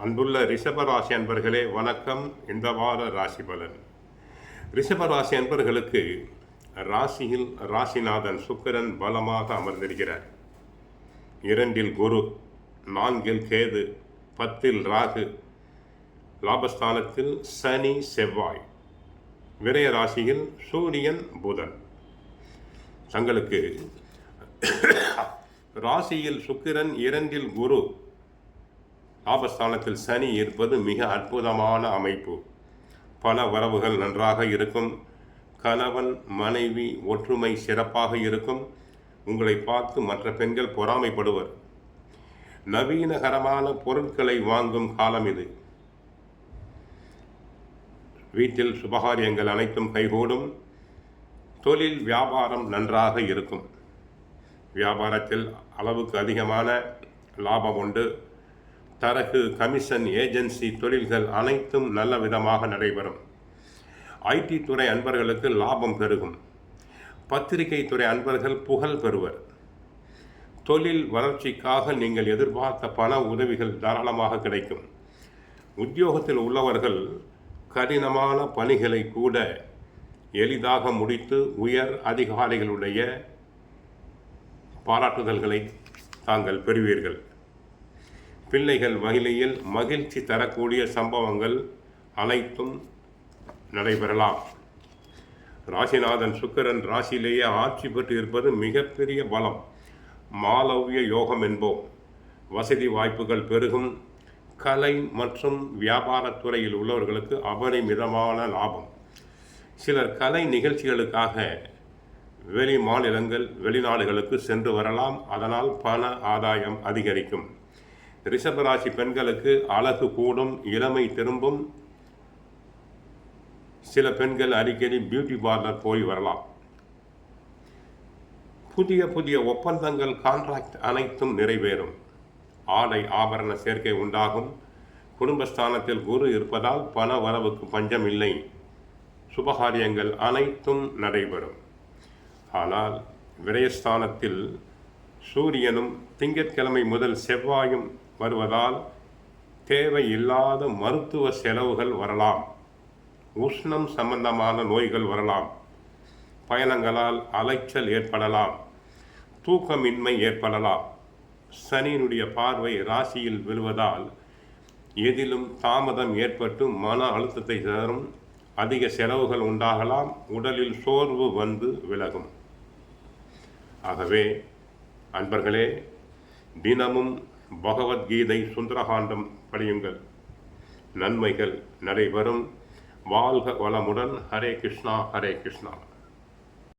அன்புள்ள ரிஷபராசி அன்பர்களே வணக்கம். இந்த வார ராசி பலன். ரிஷபராசி அன்பர்களுக்கு ராசியில் ராசிநாதன் சுக்கிரன் பலமாக அமர்ந்திருக்கிறார். 2 குரு, 4 கேது, 10 ராகு, லாபஸ்தானத்தில் சனி செவ்வாய், விரய ராசியில் சூரியன் புதன். தங்களுக்கு ராசியில் சுக்கிரன், 2 குரு, லாபஸ்தானத்தில் சனி இருப்பது மிக அற்புதமான அமைப்பு. பண வரவுகள் நன்றாக இருக்கும். கணவன் மனைவி ஒற்றுமை சிறப்பாக இருக்கும். உங்களை பார்த்து மற்ற பெண்கள் பொறாமைப்படுவர். நவீனகரமான பொருட்களை வாங்கும் காலம் இது. வீட்டில் சுபகாரியங்கள் அனைத்தும் கைகூடும். தொழில் வியாபாரம் நன்றாக இருக்கும். வியாபாரத்தில் அளவுக்கு அதிகமான லாபம் உண்டு. தரகு, கமிஷன், ஏஜென்சி தொழில்கள் அனைத்தும் நல்ல விதமாக நடைபெறும். ஐடி துறை அன்பர்களுக்கு லாபம் பெருகும். பத்திரிகை துறை அன்பர்கள் புகழ் பெறுவர். தொழில் வளர்ச்சிக்காக நீங்கள் எதிர்பார்த்த பண உதவிகள் தாராளமாக கிடைக்கும். உத்தியோகத்தில் உள்ளவர்கள் கடினமான பணிகளை கூட எளிதாக முடித்து உயர் அதிகாரிகளுடைய பாராட்டுதல்களை தாங்கள் பெறுவீர்கள். பிள்ளைகள் வகையில் மகிழ்ச்சி தரக்கூடிய சம்பவங்கள் அனைத்தும் நடைபெறலாம். ராசிநாதன் சுக்கிரன் ராசியிலேயே ஆட்சி பெற்று இருப்பது மிகப்பெரிய பலம். மாலவ்ய யோகம் என்போம். வசதி வாய்ப்புகள் பெருகும். கலை மற்றும் வியாபாரத்துறையில் உள்ளவர்களுக்கு அபரிமிதமான லாபம். சிலர் கலை நிகழ்ச்சிகளுக்காக வெளி மாநிலங்கள், வெளிநாடுகளுக்கு சென்று வரலாம். அதனால் பண ஆதாயம் அதிகரிக்கும். ரிஷபராசி பெண்களுக்கு அழகு கூடும், இளமை திரும்பும். சில பெண்கள் அடிக்கடி பியூட்டி பார்லர் போய் வரலாம். புதிய ஒப்பந்தங்கள், கான்ட்ராக்ட் அனைத்தும் நிறைவேறும். ஆடை ஆபரண சேர்க்கை உண்டாகும். குடும்பஸ்தானத்தில் குரு இருப்பதால் பண வரவுக்கு பஞ்சம் இல்லை. சுபகாரியங்கள் அனைத்தும் நடைபெறும். ஆனால் விரயஸ்தானத்தில் சூரியனும் திங்கட்கிழமை முதல் செவ்வாயும் வருவதால் தேவையில்லாத மருத்துவ செலவுகள் வரலாம். உஷ்ணம் சம்பந்தமான நோய்கள் வரலாம். பயணங்களால் அலைச்சல் ஏற்படலாம். தூக்கமின்மை ஏற்படலாம். சனியினுடைய பார்வை ராசியில் விழுவதால் எதிலும் தாமதம் ஏற்பட்டு மன அழுத்தத்தை தரும். அதிக செலவுகள் உண்டாகலாம். உடலில் சோர்வு வந்து விலகும். ஆகவே அன்பர்களே, தினமும் பகவத்கீதை, சுந்தரகாண்டம் படியுங்கள். நன்மைகள் நடைபெறும். வாழ்க வளமுடன். ஹரே கிருஷ்ணா, ஹரே கிருஷ்ணா.